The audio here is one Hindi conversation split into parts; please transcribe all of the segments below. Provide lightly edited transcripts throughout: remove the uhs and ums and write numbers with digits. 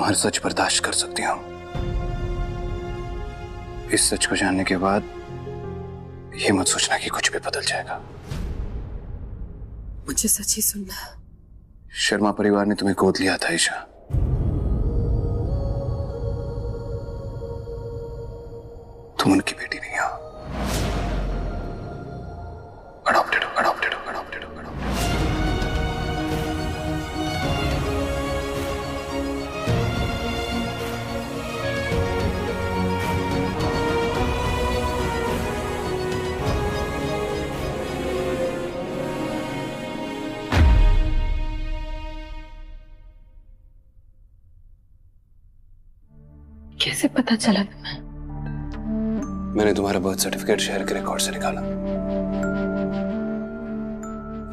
हर सच बर्दाश्त कर सकती हूँ। इस सच को जानने के बाद ये मत सोचना कि कुछ भी बदल जाएगा। मुझे सच ही सुनना। शर्मा परिवार ने तुम्हें गोद लिया था ईशा। तुम उनकी बेटी नहीं हो। अडॉप्टेड हो, अडॉप्टेड हो, अडॉप्टेड हो, अडॉप्टेड। कैसे पता चला तुम्हें? मैंने तुम्हारा बर्थ सर्टिफिकेट शहर के रिकॉर्ड से निकाला।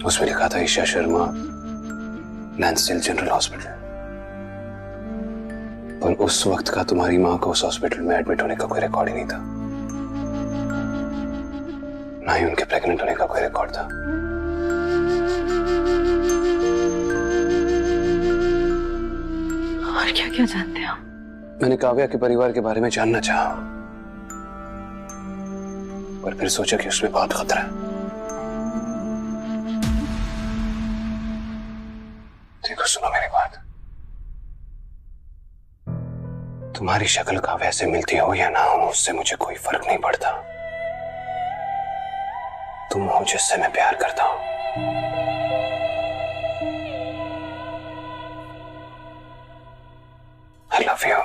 उसमें लिखा था ईशा शर्मा, लैंसडेल जनरल हॉस्पिटल। पर उस वक्त का तुम्हारी मां को उस हॉस्पिटल में एडमिट होने का कोई रिकॉर्ड ही नहीं था, ना ही उनके प्रेग्नेंट होने का कोई रिकॉर्ड था। और क्या क्या जानते हो? मैंने काव्या के परिवार के बारे में जानना चाहा, पर फिर सोचा कि उसमें बहुत खतरा है। देखो, सुनो मेरी बात। तुम्हारी शक्ल काव्या से मिलती हो या ना हो, उससे मुझे कोई फर्क नहीं पड़ता। तुम हो जिससे मैं प्यार करता हूं। I love you.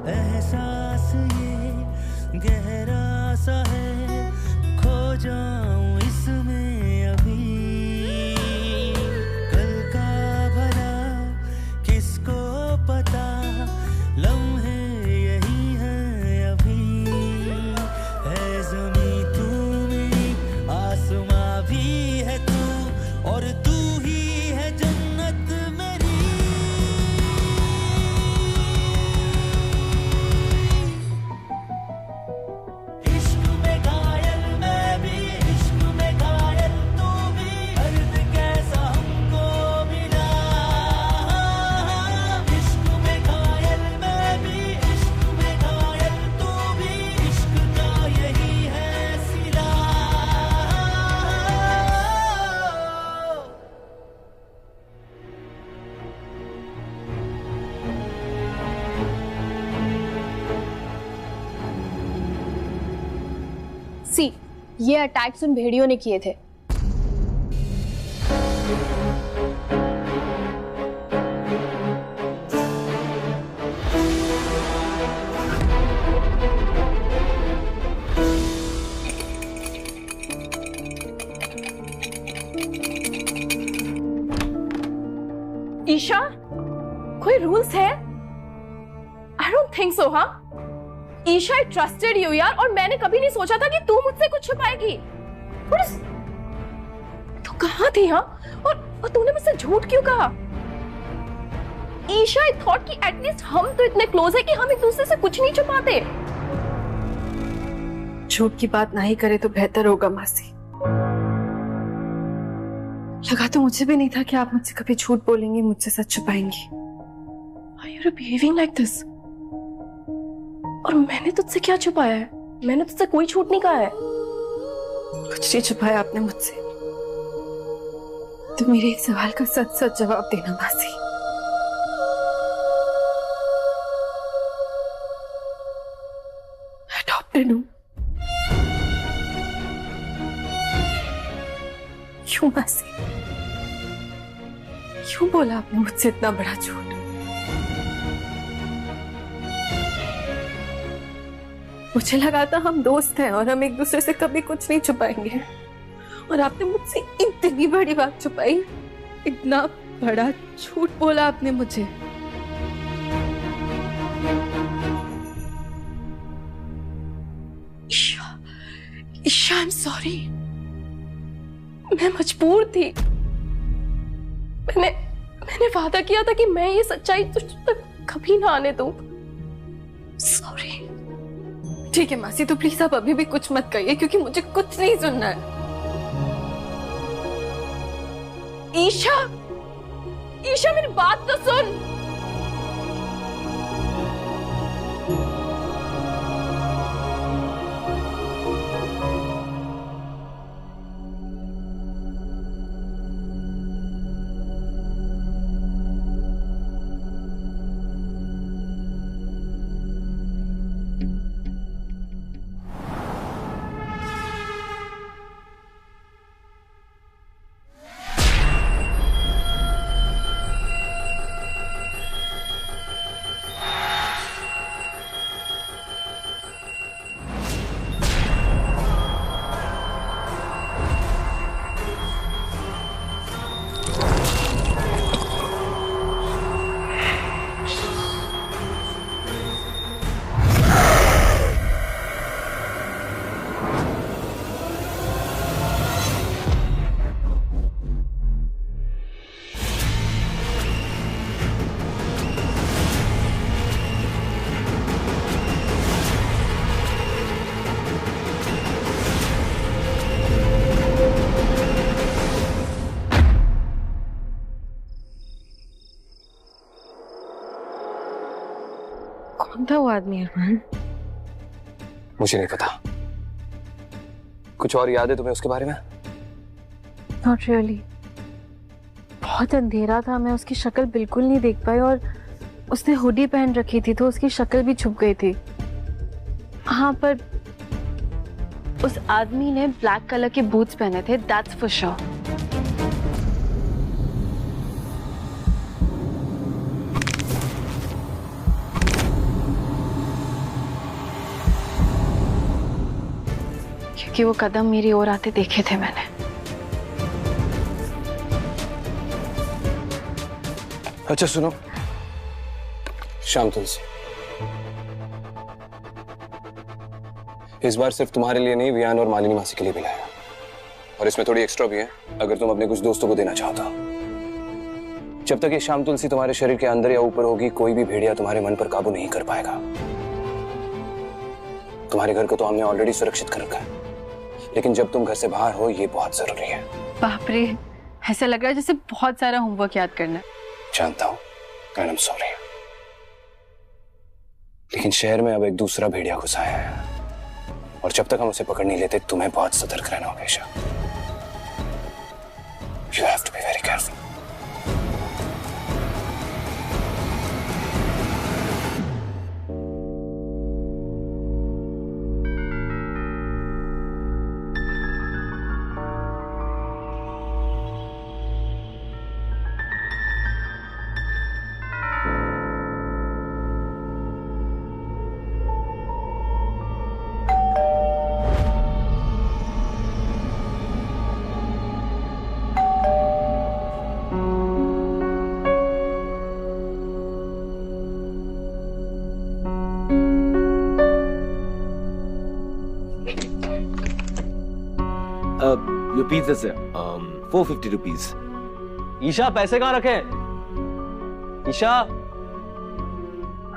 एहसास ये गहरा सा है, खो जाऊं इसमें अभी। कल का भला किसको पता, लम्हे यही है अभी। है ज़मीं तू मेरी, आसमां भी है तू, और तू ही है जन्नत मेरी। ये अटैक्स उन भेड़ियों ने किए थे। ईशा, कोई रूल्स है? I don't think so. हाँ ईशा, आई ट्रस्टेड यू यार, और मैंने कभी नहीं सोचा था कि तू मुझसे कुछ छुपाएगी। तू कहाँ थी? हाँ, और तूने मुझसे झूठ क्यों कहा? ईशा, आई थॉट कि एटलीस्ट हम तो इतने क्लोज है कि हम एक दूसरे से कुछ नहीं छुपाते। झूठ की बात ना ही करे तो बेहतर होगा मासी। लगा तो मुझे भी नहीं था कि आप मुझसे कभी झूठ बोलेंगी, मुझसे सच छुपाएंगी। Why are you behaving like this? और मैंने तुझसे क्या छुपाया है? मैंने तुझसे कोई झूठ नहीं कहा है। कुछ नहीं छुपाया आपने मुझसे। तो मेरे एक सवाल का सच सच जवाब देना मासी। अडॉप्टेड हूं। क्यों मासी? क्यों बोला आपने मुझसे इतना बड़ा झूठ? मुझे लगा था हम दोस्त हैं और हम एक दूसरे से कभी कुछ नहीं छुपाएंगे, और आपने मुझसे इतनी बड़ी बात छुपाई। इतना बड़ा झूठ बोला आपने मुझे। Isha, I am sorry. मैं मजबूर थी। मैंने वादा किया था कि मैं ये सच्चाई तुझ तक कभी ना आने दूं। सॉरी। ठीक है मासी, तो प्लीज आप अभी भी कुछ मत कहिए क्योंकि मुझे कुछ नहीं सुनना है। ईशा, ईशा मेरी बात तो सुन। कौन था वो आदमी अरमान? मुझे नहीं पता। कुछ और याद है तुम्हें उसके बारे में? Not really. बहुत अंधेरा था, मैं उसकी शक्ल बिल्कुल नहीं देख पाई और उसने हुडी पहन रखी थी तो उसकी शक्ल भी छुप गई थी। हाँ, पर उस आदमी ने ब्लैक कलर के बूट्स पहने थे, that's for sure. क्योंकि वो कदम मेरी ओर आते देखे थे मैंने। अच्छा सुनो, शाम तुलसी, इस बार सिर्फ तुम्हारे लिए नहीं, वियान और मालिनी मासी के लिए भी लाया। और इसमें थोड़ी एक्स्ट्रा भी है अगर तुम अपने कुछ दोस्तों को देना चाहो तो। जब तक ये शाम तुलसी तुम्हारे शरीर के अंदर या ऊपर होगी, कोई भी भेड़िया तुम्हारे मन पर काबू नहीं कर पाएगा। तुम्हारे घर को तो हमने ऑलरेडी सुरक्षित कर रखा है, लेकिन जब तुम घर से बाहर हो ये बहुत जरूरी है। बाप रे, ऐसा लग रहा है जैसे बहुत सारा होमवर्क याद करना है। जानता हूँ, आई एम सॉरी, लेकिन शहर में अब एक दूसरा भेड़िया घुस आया है और जब तक हम उसे पकड़ नहीं लेते तुम्हें बहुत सतर्क रहना होगा Isha. You have to be very careful. Your pizza sir, 450 rupees. Isha पैसे कहाँ रखे? ईशा,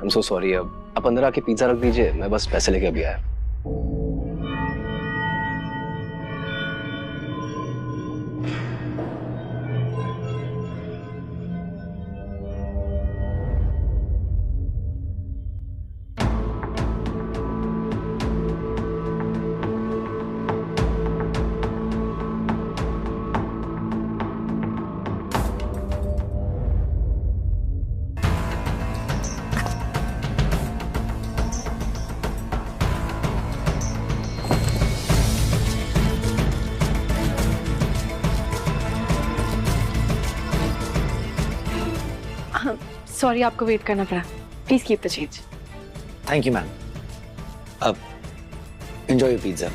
I'm so sorry, अब आप अंदर आके पिज्जा रख दीजिए, मैं बस पैसे लेके अभी आया। सॉरी, आपको वेट करना पड़ा। Please keep the change. Thank you, ma'am. Enjoy your pizza.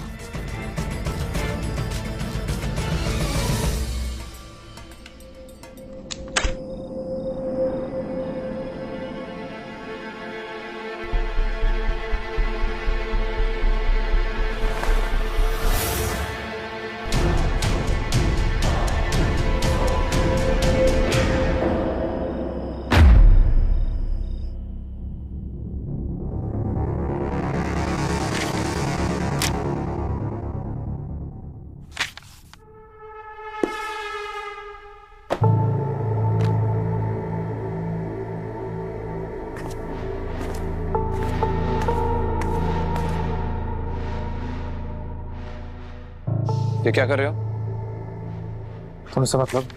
ये क्या कर रहे हो? तुमसे मतलब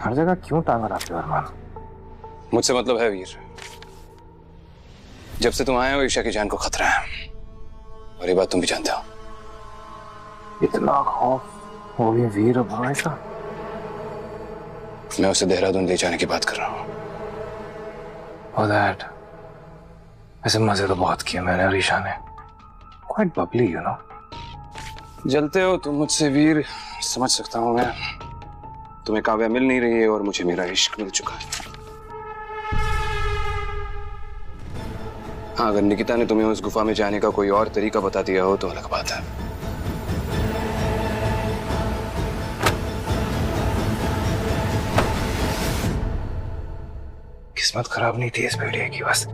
हर जगह क्यों टांग अड़ाते हो अरमान? मुझसे मतलब है वीर। जब से तुम आए हो ईशा की जान को खतरा है, और ये बात तुम भी जानते हो। इतना खौफ हो गया वीर अब हमारे का। मैं उसे देहरादून ले जाने की बात कर रहा हूँ। Oh that. वैसे मजे तो बहुत किए मैंने और ईशा ने। Quite bubbly, you know. जलते हो तुम मुझसे वीर, समझ सकता हूँ मैं। तुम्हें काव्या मिल नहीं रही है और मुझे मेरा इश्क मिल चुका है। हाँ, अगर निकिता ने तुम्हें उस गुफा में जाने का कोई और तरीका बता दिया हो तो अलग बात है। किस्मत खराब नहीं थी इस भेड़िए की, बस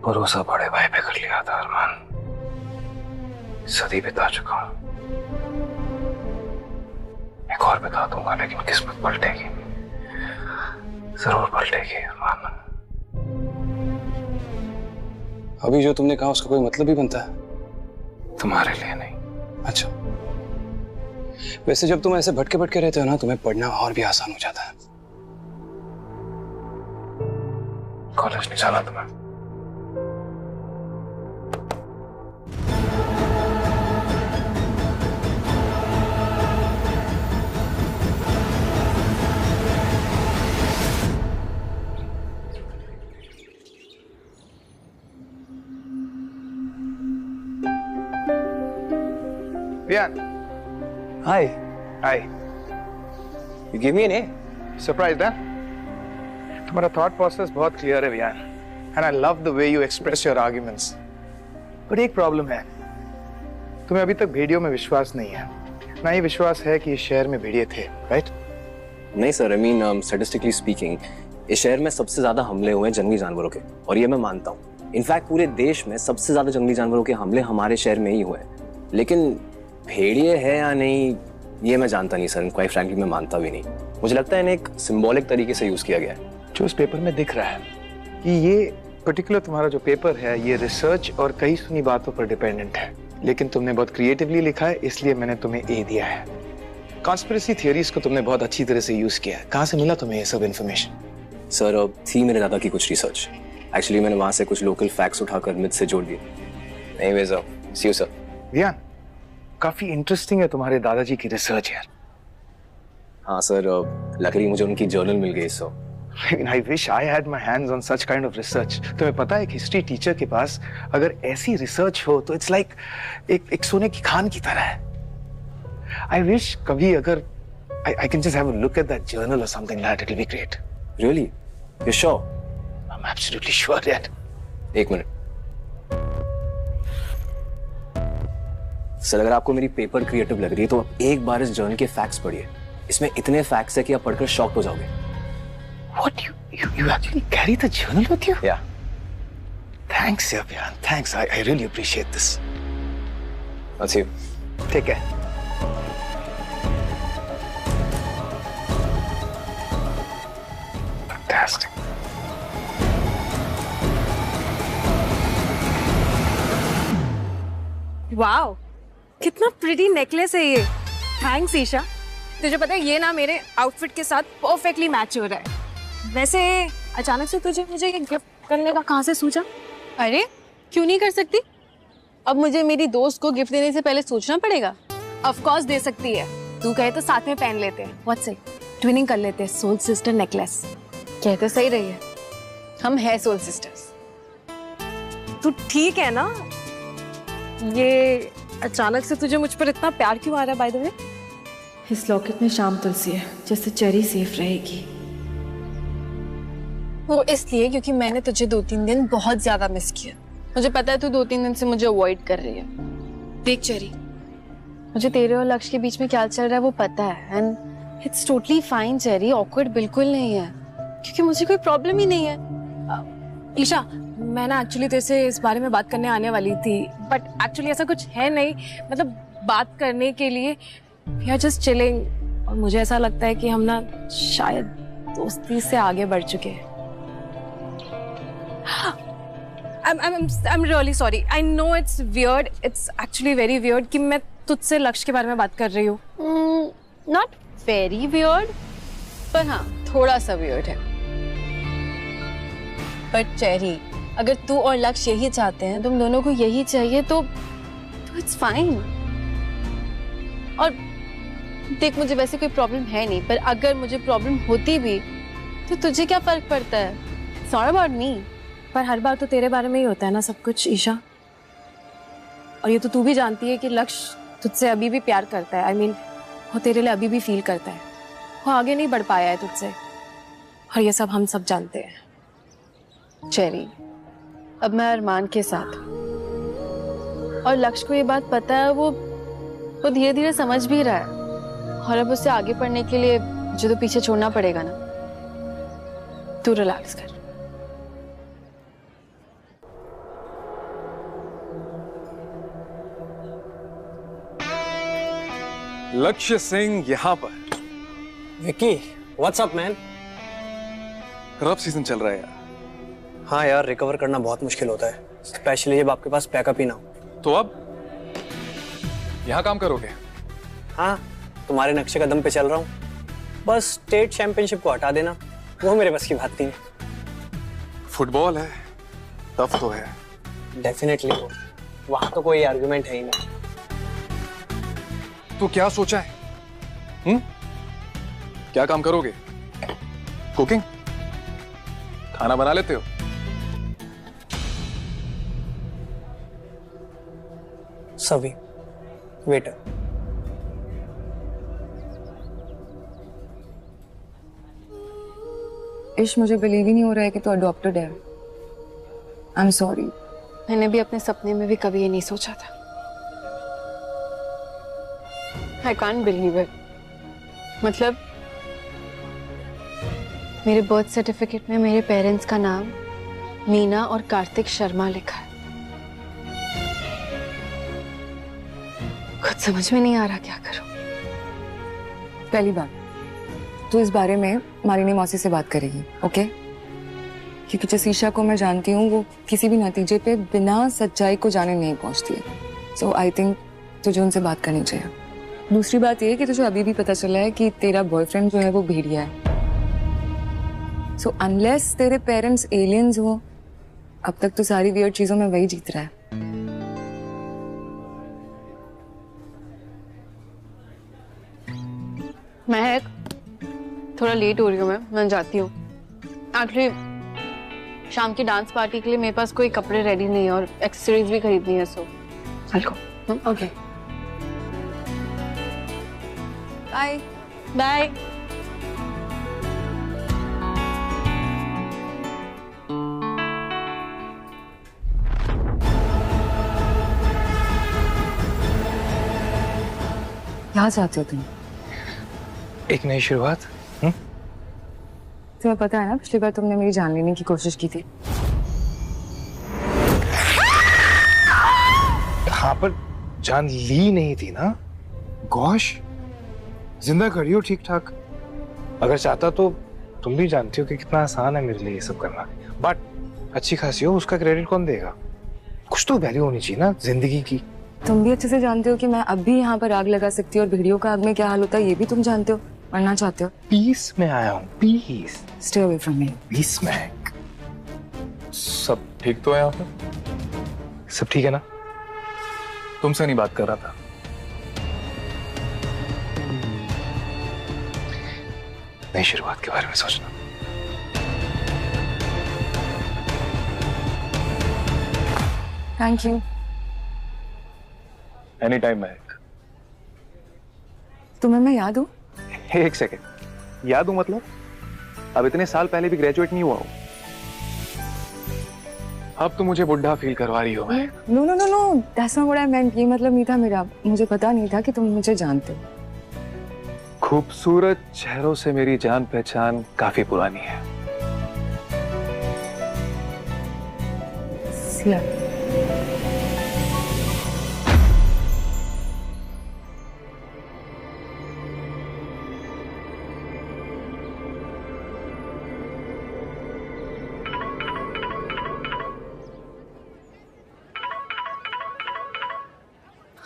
भरोसा बड़े भाई पे कर लिया था अरमान। सदी बिता चुका हूं, एक और बता दूंगा, लेकिन किस्मत पलटेगी, जरूर पलटेगी अरमान। अभी जो तुमने कहा उसका कोई मतलब भी बनता है? तुम्हारे लिए नहीं। अच्छा, वैसे जब तुम ऐसे भटके भटके रहते हो ना, तुम्हें पढ़ना और भी आसान हो जाता है। कॉलेज नहीं जाना तुम्हें? Vian, Hi. hi. You gave me an A. Surprised, huh? तुम्हारा थॉट प्रोसेस बहुत क्लियर है Vian, and I love the way you express your arguments. But एक प्रॉब्लम है, तुम्हें अभी तक भेड़ियों में विश्वास नहीं है, ना ही विश्वास है कि इस शहर में भेड़िए थे, राइट? नहीं sir, I mean, statistically speaking, इस शहर में सबसे ज्यादा हमले हुए हैं जंगली जानवरों के, और ये मैं मानता हूँ। इनफैक्ट पूरे देश में सबसे ज्यादा जंगली जानवरों के हमले हमारे शहर में ही हुए हैं। लेकिन भेड़िए है या नहीं ये मैं जानता नहीं सर, क्वाइट फ्रैंकली मैं मानता भी नहीं। मुझे लगता है इन्हें एक सिंबॉलिक तरीके से यूज किया गया है। जो इस पेपर में दिख रहा है कि ये पर्टिकुलर तुम्हारा जो पेपर है ये रिसर्च और कई सुनी बातों पर डिपेंडेंट है, लेकिन तुमने बहुत क्रिएटिवली लिखा है, इसलिए मैंने तुम्हें ए दिया है। कॉन्स्पिरेसी थियरीज को तुमने बहुत अच्छी तरह से यूज किया है। कहाँ से मिला तुम्हें ये सब इन्फॉर्मेशन? सर, अब थी मेरे दादा की कुछ रिसर्च, एक्चुअली मैंने वहां से कुछ लोकल फैक्ट्स उठाकर मिथ से जोड़ दिए। Anyways, see you sir. Vian, काफी इंटरेस्टिंग है तुम्हारे दादाजी की रिसर्च यार। हाँ सर, लकीली मुझे उनकी जर्नल मिल गई। सो I wish I had my hands on such kind of research. तुम्हें पता है, एक हिस्ट्री टीचर के पास अगर ऐसी रिसर्च हो तो इट्स लाइक एक सोने की खान की तरह है। I wish कभी अगर I can just have a look at that journal or something like that, it will be great. Really? You're sure? I'm absolutely sure that. एक मिनट सर, अगर आपको मेरी पेपर क्रिएटिव लग रही है तो आप एक बार इस जर्नल के फैक्ट्स पढ़िए। इसमें इतने फैक्ट्स है कि आप पढ़कर शॉक्ड हो जाओगे। What, you actually carry the journal with you? Yeah. Thanks, Vian. Thanks. I really appreciate this. That's you. Take care. Fantastic. Wow, कितना प्रिटी नेकलेस है ये। थैंक्स ईशा। तुझे पता है ये ना मेरे आउटफिट के साथ परफेक्टली मैच हो रहा है। वैसे अचानक से तुझे मुझे ये गिफ्ट करने का कहाँ से सूझा? अरे क्यों नहीं कर सकती? अब मुझे मेरी दोस्त को गिफ्ट देने से पहले सोचना पड़ेगा। ऑफ कोर्स दे सकती है, तू कहे तो साथ में पहन लेते हैं। व्हाट्स इट, ट्विनिंग कर लेते हैं, सोल सिस्टर नेकलेस। कहते सही रही है, हम है सोल सिस्टर्स। तू ठीक है ना? ये अचानक से तुझे मुझ पर इतना प्यार क्यों आ रहा है बाय द वे? इस लॉकेट में शाम तुलसी है, जिससे चेरी सेफ रहेगी। वो इसलिए क्योंकि मैंने तुझे 2-3 दिन बहुत ज्यादा मिस किया। मुझे पता है तू 2-3 दिन से मुझे अवॉइड कर रही है। देख चेरी, मुझे तेरे और लक्ष्य के बीच में क्या चल रहा है वो पता है, and it's totally fine cherry. Awkward बिल्कुल नहीं है, क्योंकि मुझे कोई प्रॉब्लम ही नहीं है। ईशा, मैं ना एक्चुअली तेरे से इस बारे में बात करने आने वाली थी, बट एक्चुअली ऐसा कुछ है नहीं। मतलब बात करने के लिए वी आर जस्ट चिलिंग, और मुझे ऐसा लगता है कि हम ना शायद दोस्ती से आगे बढ़ चुके हैं। I'm really sorry. I know it's weird. It's actually very weird कि मैं तुझसे लक्ष्य के बारे में बात कर रही हूँ। नॉट वेरी वियर्ड, पर हाँ थोड़ा सा वियर्ड है। पर चेरी, अगर तू और लक्ष्य यही चाहते हैं, तुम दोनों को यही चाहिए, तो इट्स फाइन। और देख, मुझे वैसे कोई प्रॉब्लम है नहीं, पर अगर मुझे प्रॉब्लम होती भी तो तुझे क्या फर्क पड़ता है? It's not about me. पर हर बार तो तेरे बारे में ही होता है ना सब कुछ ईशा। और ये तो तू भी जानती है कि लक्ष्य तुझसे अभी भी प्यार करता है। I mean, वो तेरे लिए अभी भी फील करता है। वो आगे नहीं बढ़ पाया है तुझसे, और ये सब हम सब जानते हैं। चेरी, अब मैं अरमान के साथ, और लक्ष्य को ये बात पता है, वो धीरे धीरे समझ भी रहा है। और अब उससे आगे पढ़ने के लिए जो तो पीछे छोड़ना पड़ेगा ना। तू रिलैक्स कर। लक्ष्य सिंह यहाँ पर। Vicky, what's up man? Rough season चल रहा है यार। हाँ यार, रिकवर करना बहुत मुश्किल होता है, स्पेशली जब आपके पास बैकअप ही ना हो। तो अब यहाँ काम करोगे? हाँ, तुम्हारे नक्शे कदम पे चल रहा हूँ। बस स्टेट चैंपियनशिप को हटा देना, वो मेरे बस की बात नहीं है। फुटबॉल है, टफ तो है। डेफिनेटली वो, वहाँ तो कोई आर्गुमेंट है ही नहीं। तो क्या सोचा है? क्या काम करोगे? कुकिंग? खाना बना लेते हो? सभी वेटर। इश, मुझे बिलीव ही नहीं हो रहा है कि तू अडॉप्टेड है। आई एम सॉरी। मैंने भी अपने सपने में भी कभी ये नहीं सोचा था। I can't believe it. मतलब मेरे बर्थ सर्टिफिकेट में मेरे पेरेंट्स का नाम मीना और कार्तिक शर्मा लिखा है। खुद समझ में नहीं आ रहा क्या करूं। पहली बात, तू इस बारे में मालिनी मौसी से बात करेगी, ओके? क्योंकि जिस ईशा को मैं जानती हूँ, वो किसी भी नतीजे पे बिना सच्चाई को जाने नहीं पहुंचती है। सो आई थिंक तुझे उनसे बात करनी चाहिए। दूसरी बात ये कि तुझे अभी भी पता चला है कि तेरा बॉयफ्रेंड जो है वो भेड़िया है। सो अनलेस तेरे पेरेंट्स एलियंस हो, अब तक तो सारी वियर्ड चीजों में वही जीत रहा है। महक, थोड़ा लेट हो रही हूँ मैं जाती हूँ। एक्चुअली शाम की डांस पार्टी के लिए मेरे पास कोई कपड़े रेडी नहीं है और एक्सेसरीज भी खरीदनी है, so I'll go. Okay, bye bye. क्या चाहते हो तुम? एक नई शुरुआत। तुम्हें पता है ना, पिछली बार तुमने मेरी जान लेने की कोशिश की थी। हाँ, पर जान ली नहीं थी ना। गॉश, जिंदा करियो ठीक ठाक। अगर चाहता तो तुम भी जानती हो कि कितना आसान है मेरे लिए ये सब करना। बट अच्छी खासी हो, उसका क्रेडिट कौन देगा? कुछ तो वैल्यू होनी चाहिए ना जिंदगी की। तुम भी अच्छे से जानते हो कि मैं अब भी यहाँ पर आग लगा सकती हूँ, और भिड़ियों का आग में क्या हाल होता है ये भी तुम जानते हो। मरना चाहते हो? पीस में आया हूँ, peace. Stay away from me. Peace में। सब ठीक तो है यहाँ पे? सब ठीक है ना? तुमसे नहीं बात कर रहा था। नई शुरुआत के बारे में सोचना। Thank you. एनी टाइम महक। तुम्हें मैं याद हूँ? एक सेकेंड, याद हूँ मतलब? अब इतने साल पहले भी ग्रेजुएट नहीं हुआ हूँ। अब तो मुझे बुढ़ा फील करवा रही हो मैं। No no no no, that's not what I meant. ये मतलब नहीं था मेरा। मुझे पता नहीं था कि तुम मुझे जानते हो। खूबसूरत चेहरों से मेरी जान पहचान काफी पुरानी है। सिया।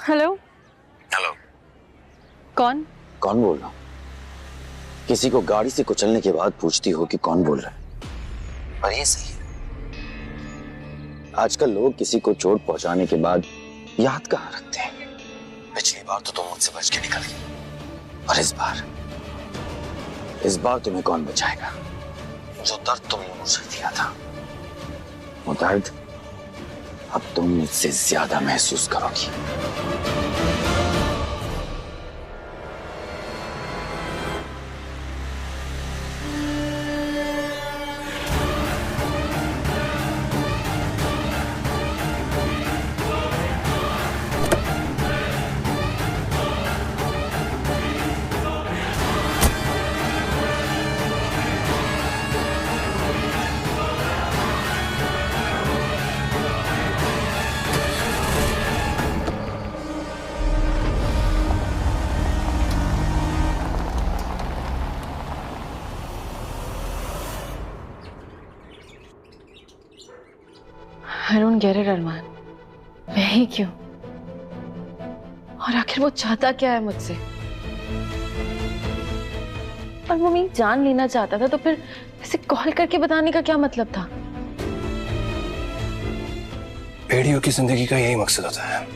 हेलो। हेलो। कौन? कौन बोल रहा हूँ? किसी को गाड़ी से कुचलने के बाद पूछती हो कि कौन बोल रहा है, पर ये सही है। आजकल लोग किसी को चोट पहुंचाने के बाद याद कहाँ रखते हैं। पिछली बार तो तुम मुझसे बच के निकल गई, और इस बार तुम्हें कौन बचाएगा? जो दर्द तुमने मुझे दिया था, वो दर्द अब तुम मुझसे ज्यादा महसूस करोगी। I don't get it, अरमान। मैं ही क्यों? और आखिर वो चाहता क्या है मुझसे? और वो मेरी जान लेना चाहता था, तो फिर ऐसे कॉल करके बताने का क्या मतलब था? भेड़ियों की जिंदगी का यही मकसद होता है।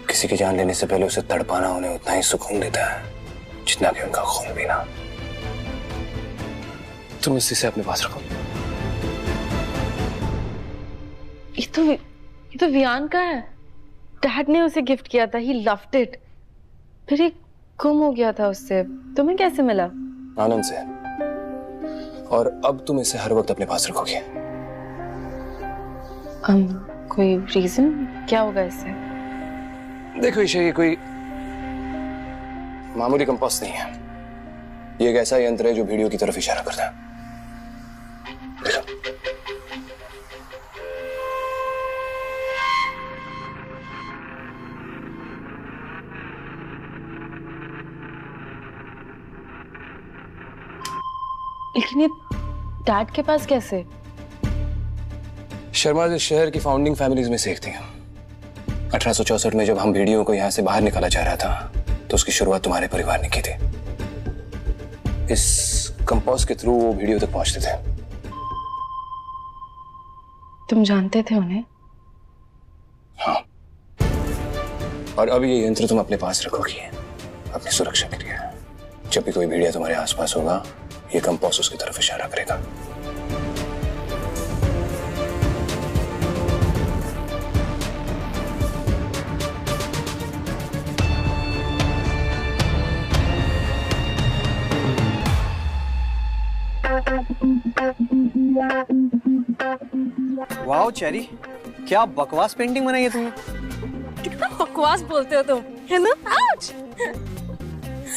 किसी की जान लेने से पहले उसे तड़पाना उन्हें उतना ही सुकून देता है जितना कि उनका खून पीना। तुम इसे अपने पास रखो। ये तो वियान का है। डैड ने उसे गिफ्ट किया था। He loved it. फिर ये गुम हो गया था उससे। तुम्हें कैसे मिला? आनंद से। और अब तुम इसे हर वक्त अपने पास रखोगे। कोई रीजन? क्या होगा इससे? देखो ईशा, ये कोई मामूली कंपास नहीं है। ये एक ऐसा यंत्र है जो भेड़ियों की तरफ इशारा करता है। देखो। लेकिन ये डैड के पास कैसे? शर्मा इस शहर की फाउंडिंग फैमिलीज में से एक थी। 1864 में जब हम भेड़ियों को यहां से बाहर निकाला जा रहा था, तो उसकी शुरुआत तुम्हारे परिवार ने की थी। इस कंपास के थ्रू वो भेड़ियों तक पहुंचते थे। तुम जानते थे उन्हें? हाँ। और अब ये यंत्र तुम अपने पास रखोगी अपनी सुरक्षा के लिए। जब भी कोई भेड़िया तुम्हारे आसपास होगा, ये कंपास उसकी तरफ इशारा करेगा। वाओ चेरी, क्या बकवास पेंटिंग बनाई है तुमने। कितना बकवास बोलते हो तुम, है ना?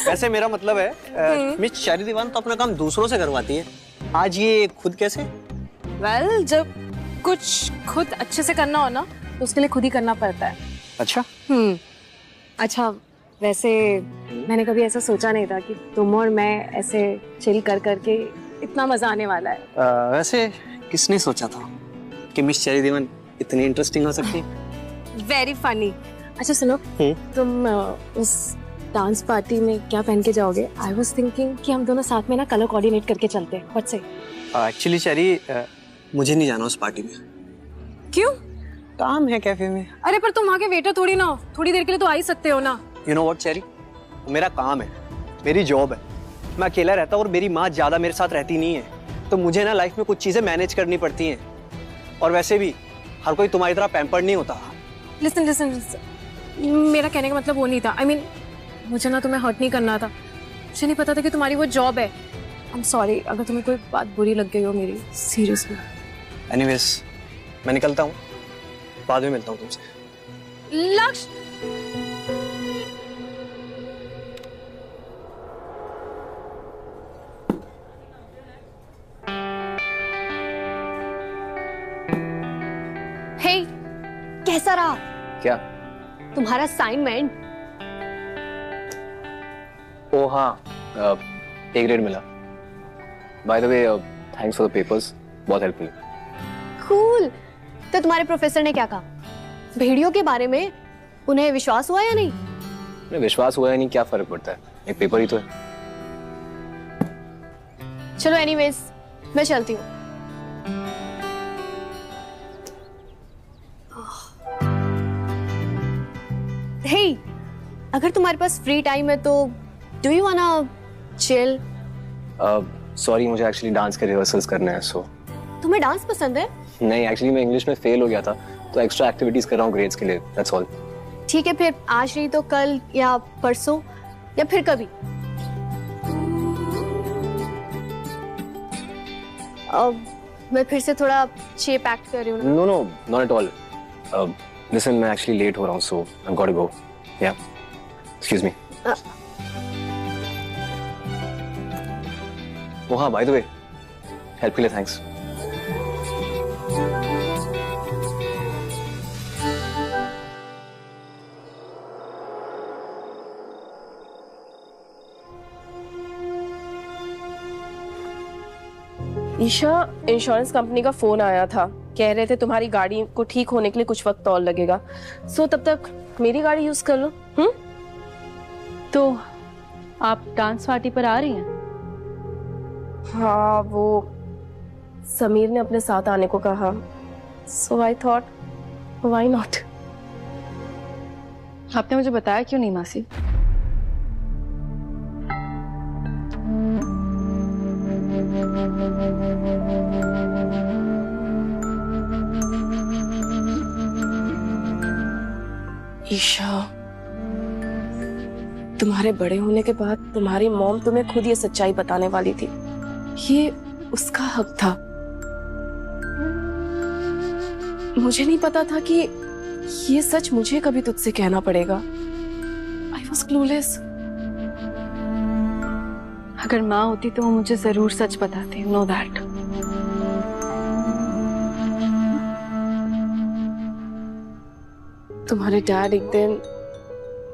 वैसे मेरा मतलब है मिस चेरी दीवान तो अपना काम दूसरों से करवाती है, आज ये खुद कैसे? वेल, जब कुछ खुद अच्छे से करना हो ना, तो उसके लिए खुद ही करना पड़ता है। अच्छा। अच्छा, वैसे मैंने कभी ऐसा सोचा नहीं था कि तुम और मैं ऐसे चिल कर करके इतना मजा आने वाला है। वैसे किसने सोचा था कि मिस चेरी दीवान इतनी इंटरेस्टिंग हो सकती है? Very funny. अच्छा सुनो, तुम उस डांस पार्टी में क्या पहन के जाओगे? आई वॉज थिंकिंग कि हम दोनों साथ में ना कलर कोऑर्डिनेट करके चलते हैं। व्हाट से? एक्चुअली चेरी, मुझे नहीं जाना उस पार्टी में। क्यों? काम है कैफे में। अरे पर तुम वहाँ के वेटर थोड़ी ना हो, थोड़ी देर के लिए तो आ ही सकते हो ना। यू नो व्हाट चेरी, मेरा काम है, मेरी जॉब है। मैं अकेला रहता हूँ और मेरी माँ ज्यादा मेरे साथ रहती नहीं है, तो मुझे ना लाइफ में कुछ चीजें मैनेज करनी पड़ती हैं। और वैसे भी हर कोई तुम्हारी तरह पैम्पर्ड नहीं होता। लिसन लिसन लिसन, मेरा कहने का मतलब वो नहीं था। I mean, मुझे ना तुम्हें हर्ट नहीं करना था। मुझे नहीं पता था कि तुम्हारी वो जॉब है। I'm sorry अगर तुम्हें कोई बात बुरी लग गई हो मेरी, सीरियसली। एनीवेज, मैं निकलता हूँ, बाद में मिलता हूँ तुमसे। लक्ष्य, हे, कैसा रहा क्या? तुम्हारा असाइनमेंट? ओ हाँ, A ग्रेड मिला। By the way, thanks for the papers, बहुत हेल्पफुल। कूल। तो तुम्हारे प्रोफेसर ने क्या कहा भेड़ियों के बारे में? उन्हें विश्वास हुआ या नहीं? विश्वास हुआ या नहीं क्या फर्क पड़ता है? एक पेपर ही तो है। चलो एनीवेज मैं चलती हूँ। हे, अगर तुम्हारे पास फ्री टाइम है तो do you wanna chill? Sorry, मुझे एक्चुअली डांस के रिहर्सल्स करने हैं, सो। तुम्हें डांस पसंद है? नहीं, एक्चुअली मैं इंग्लिश में फेल हो गया था, तो एक्स्ट्रा एक्टिविटीज कर रहा हूँ ग्रेड्स के लिए, दैट्स ऑल। ठीक है, फिर आज नहीं तो कल या परसों या फिर कभी। मैं फिर से थोड़ा शेप एक्ट कर रही हूँ। No no, not at all. Listen, मैं एक्चुअली लेट हो रहा हूँ, सो आई गॉट टू गो। या, एक्सक्यूज मी। ओह हाँ, बाय द वे, हेल्प के लिए थैंक्स। ईशा, इंश्योरेंस कंपनी का फोन आया था, कह रहे थे तुम्हारी गाड़ी को ठीक होने के लिए कुछ वक्त और लगेगा, सो तब तक मेरी गाड़ी यूज कर लो। तो आप डांस पार्टी पर आ रही हैं? हाँ, वो समीर ने अपने साथ आने को कहा, सो आई थॉट व्हाई नॉट। आपने मुझे बताया क्यों नहीं मासी? ईशा, तुम्हारे बड़े होने के बाद तुम्हारी मॉम तुम्हें खुद ये सच्चाई बताने वाली थी। ये उसका हक था। मुझे नहीं पता था कि ये सच मुझे कभी तुझसे कहना पड़ेगा। I was clueless. अगर माँ होती तो वो मुझे जरूर सच बताती, नो दैट। तुम्हारे डैड एक दिन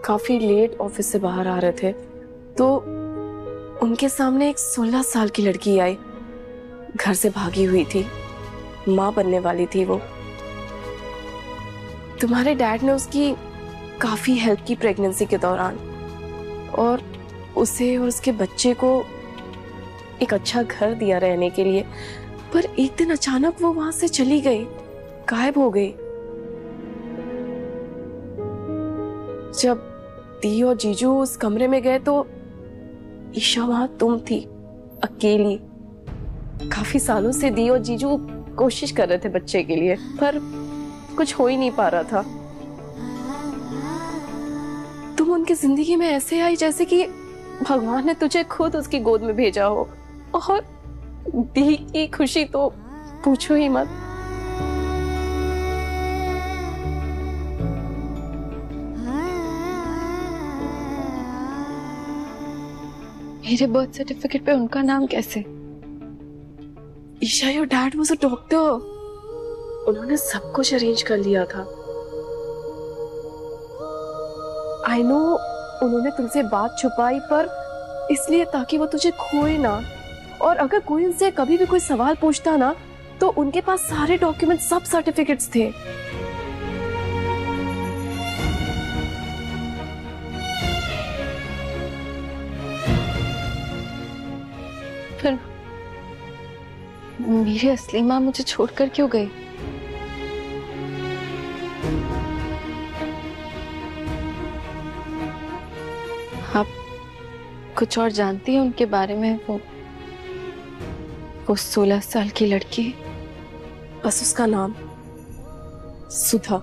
काफी लेट ऑफिस से बाहर आ रहे थे, तो उनके सामने एक 16 साल की लड़की आई। घर से भागी हुई थी, माँ बनने वाली थी वो। तुम्हारे डैड ने उसकी काफी हेल्प की प्रेगनेंसी के दौरान, और उसे और उसके बच्चे को एक अच्छा घर दिया रहने के लिए। पर एक दिन अचानक वो वहां से चली गई, गायब हो गई। जब दी और जीजू उस कमरे में गए तो ईशा वहां तुम थी, अकेली। काफी सालों से दी और जीजू कोशिश कर रहे थे बच्चे के लिए, पर कुछ हो ही नहीं पा रहा था। तुम उनकी जिंदगी में ऐसे आई जैसे कि भगवान ने तुझे खुद उसकी गोद में भेजा हो। और दी की खुशी तो पूछो ही मत। मेरे बर्थ सर्टिफिकेट पे उनका नाम कैसे? Isha, your dad was a doctor. उन्होंने सब कुछ अरेंज कर लिया था। आई नो उन्होंने तुमसे बात छुपाई, पर इसलिए ताकि वो तुझे खोए ना। और अगर कोई उनसे कभी भी कोई सवाल पूछता ना, तो उनके पास सारे डॉक्यूमेंट, सब सर्टिफिकेट्स थे। फिर मेरी असली माँ मुझे छोड़कर क्यों गई? आप कुछ और जानती हैं उनके बारे में? वो 16 साल की लड़की, बस उसका नाम सुधा।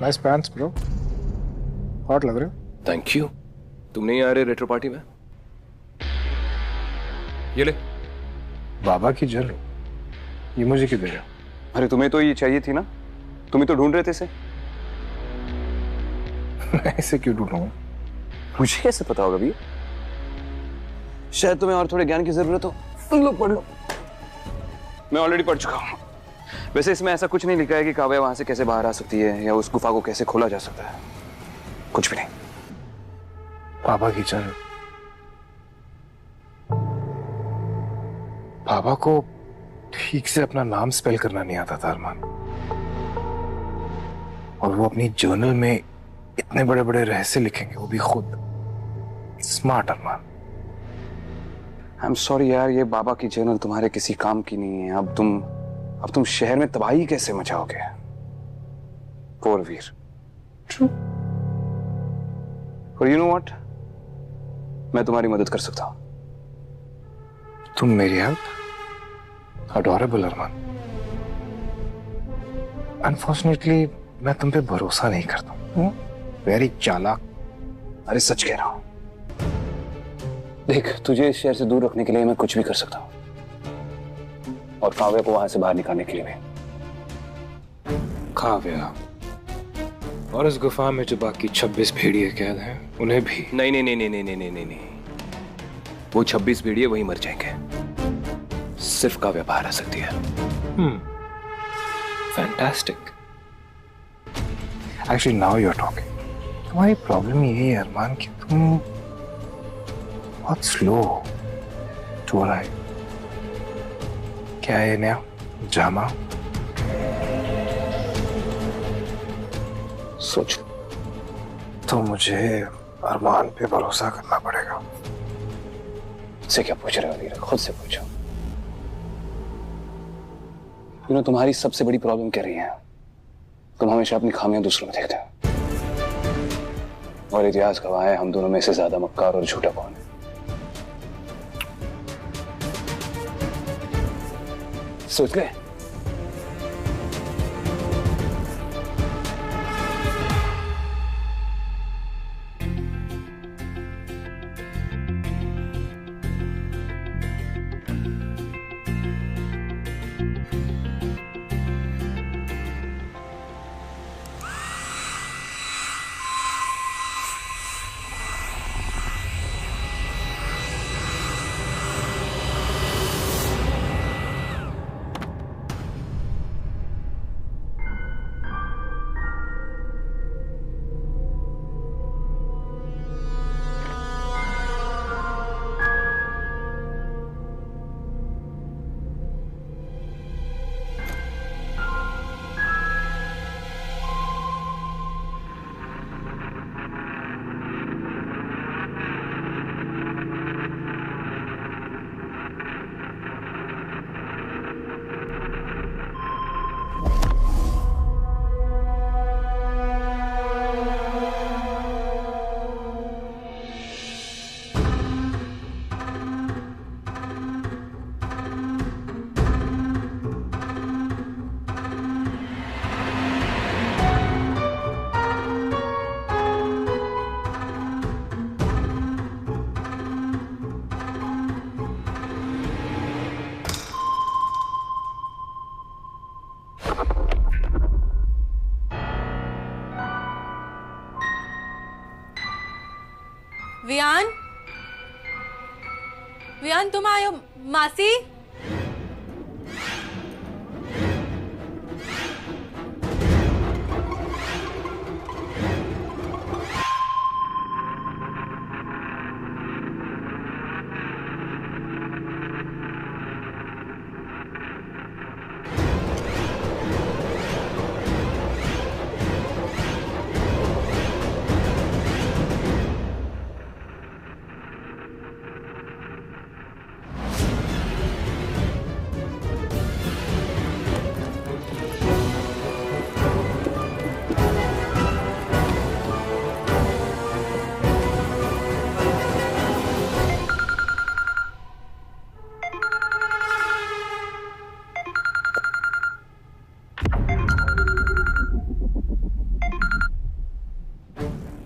नाइस पैंट्स ब्रो, हॉट लग रहे हो। Thank you. तुम नहीं आ रहे रेट्रो पार्टी में? ये ले। बाबा की जल, ये मुझे क्यों दे रहे हो? अरे तुम्हें तो ये चाहिए थी ना, तुम्हें तो ढूंढ रहे थे इसे। मैं इसे क्यों ढूंढूंगा? मुझे कैसे पता होगा भैया? शायद तुम्हें और थोड़े ज्ञान की जरूरत हो। तुम लोग पढ़ लो। मैं ऑलरेडी पढ़ चुका हूँ। वैसे इसमें ऐसा कुछ नहीं लिखा है कि काव्या वहां से कैसे बाहर आ सकती है या उस गुफा को कैसे खोला जा सकता है, कुछ भी नहीं। पापा की चल, पापा को ठीक से अपना नाम स्पेल करना नहीं आता था अरमान, और वो अपनी जर्नल में इतने बड़े बड़े रहस्य लिखेंगे, वो भी खुद। Smart Armaan. I am sorry यार, ये बाबा की जर्नल तुम्हारे किसी काम की नहीं है। अब तुम शहर में तबाही कैसे मचाओगे? पोर वीर। ट्रू। और यू नो व्हाट, मैं तुम्हारी मदद कर सकता हूं। तुम मेरी हेल्प? अडोरेबल अरमान। अनफॉर्चुनेटली मैं तुम पे भरोसा नहीं करता। वेरी चालाक। अरे सच कह रहा हूं। देख, तुझे इस शहर से दूर रखने के लिए मैं कुछ भी कर सकता हूं, और काव्या को वहां से बाहर निकालने के लिए भी। काव्या और इस गुफा में जो बाकी 26 भेड़िए कैद हैं उन्हें भी? नहीं नहीं नहीं नहीं नहीं नहीं नहीं नहीं, वो 26 भेड़िए वहीं मर जाएंगे। सिर्फ काव्या बाहर आ सकती है। Fantastic. Actually now you are talking. तुम्हारी प्रॉब्लम यही है अरमान कि तुम बहुत स्लो टू अराइव। क्या है नया जामा? सोच। तो मुझे अरमान पे भरोसा करना पड़ेगा। से क्या पूछ रहे हो वीर? खुद से पूछो। तुम्हारी सबसे बड़ी प्रॉब्लम क्या रही है? तुम हमेशा अपनी खामियां दूसरों में देखते हो, और इतिहास गवाह है हम दोनों में से ज्यादा मक्कार और झूठा कौन है। सोच गए? वियान, वियान तुम आयो। मासी,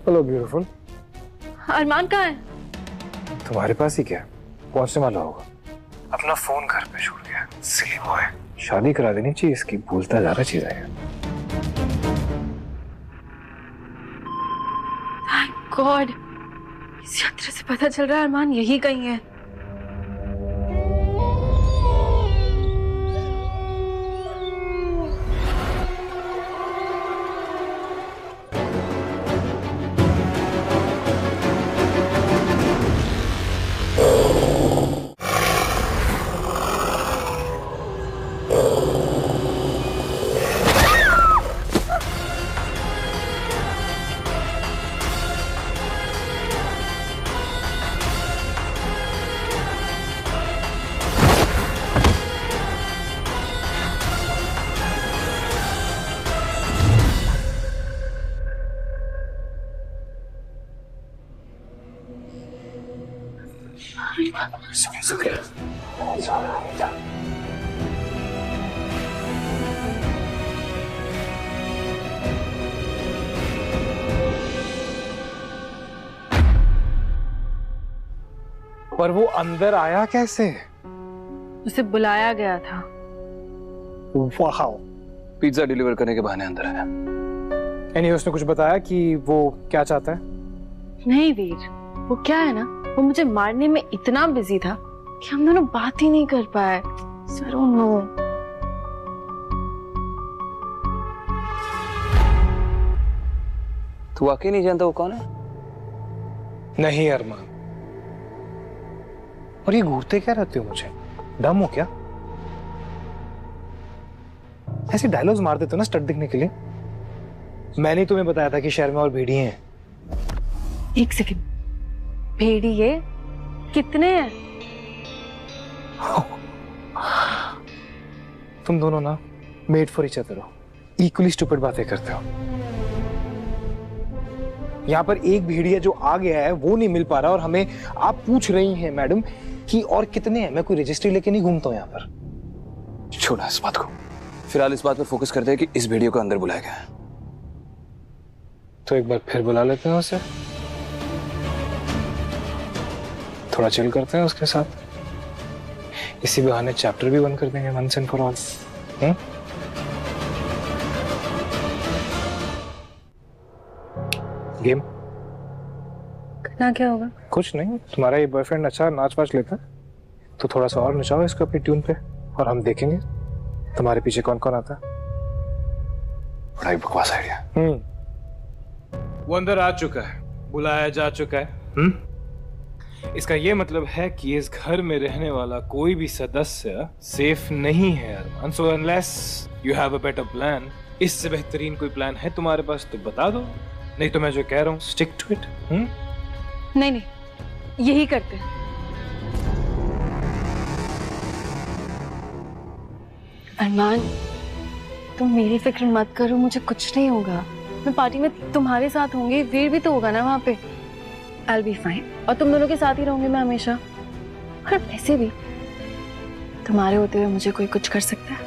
हेलो ब्यूटीफुल। अरमान कहाँ है? तुम्हारे पास ही क्या, पहुंचने वाला होगा। अपना फोन घर पे छोड़ गया। सिली बॉय। शादी करा देनी चाहिए इसकी, भूलता जा रहा चीजें। थैंक गॉड, इस यात्रा से पता चल रहा है अरमान यही कहीं है। शुक्रिया। पर वो अंदर आया कैसे? उसे बुलाया गया था। वाह। पिज्जा डिलीवर करने के बहाने अंदर आया। एनीवे उसने कुछ बताया कि वो क्या चाहता है? नहीं वीर, वो क्या है ना, वो मुझे मारने में इतना बिजी था कि हम दोनों बात ही नहीं कर पाए। सरो नो। तू वाकई नहीं जानता वो कौन है? नहीं अरमान। और ये घूरते क्या रहते हो मुझे? डम हो क्या? ऐसे डायलॉग्स मार देते हो ना स्टड दिखने के लिए। मैंने तुम्हें बताया था कि शहर में और भेड़िए हैं। एक सेकंड, भेड़िए कितने हैं? तुम दोनों ना मेड फॉर ईच अदर हो, इक्वली स्टूपिड बातें करते हो। यहाँ पर एक भेड़िया जो आ गया है वो नहीं मिल पा रहा और हमें आप पूछ रही हैं मैडम कि और कितने हैं? मैं कोई रजिस्ट्री लेके नहीं घूमता हूँ यहाँ पर। छोड़ा इस बात को, फिलहाल इस बात पर फोकस करते हैं कि इस वीडियो को अंदर बुलाया गया है। तो एक बार फिर बुला लेते हैं उसे, थोड़ा चिल करते हैं उसके साथ। इसी बहाने चैप्टर भी बंद कर देंगे once and for all. Game करना क्या होगा? कुछ नहीं, तुम्हारा ये बॉयफ्रेंड अच्छा नाच वाच लेता है तो थोड़ा सा और नचाओ इसको अपनी ट्यून पे और हम देखेंगे तुम्हारे पीछे कौन कौन आता है। बड़ा ही बकवास आइडिया। वो अंदर आ चुका है, बुलाया जा चुका है। इसका ये मतलब है कि इस घर में रहने वाला कोई भी सदस्य सेफ नहीं है Armaan. So unless you have a better plan, इससे बेहतरीन कोई प्लान है तुम्हारे पास तो बता दो, नहीं तो मैं जो कह रहा हूँ स्टिक टू इट। नहीं नहीं, यही करते हैं। अरमान, तुम मेरी फिक्र मत करो, मुझे कुछ नहीं होगा। मैं पार्टी में तुम्हारे साथ होंगी, वीर भी तो होगा ना वहां पे। I'll be fine। और तुम दोनों के साथ ही रहूंगी मैं हमेशा। और वैसे भी तुम्हारे होते हुए मुझे कोई कुछ कर सकता है?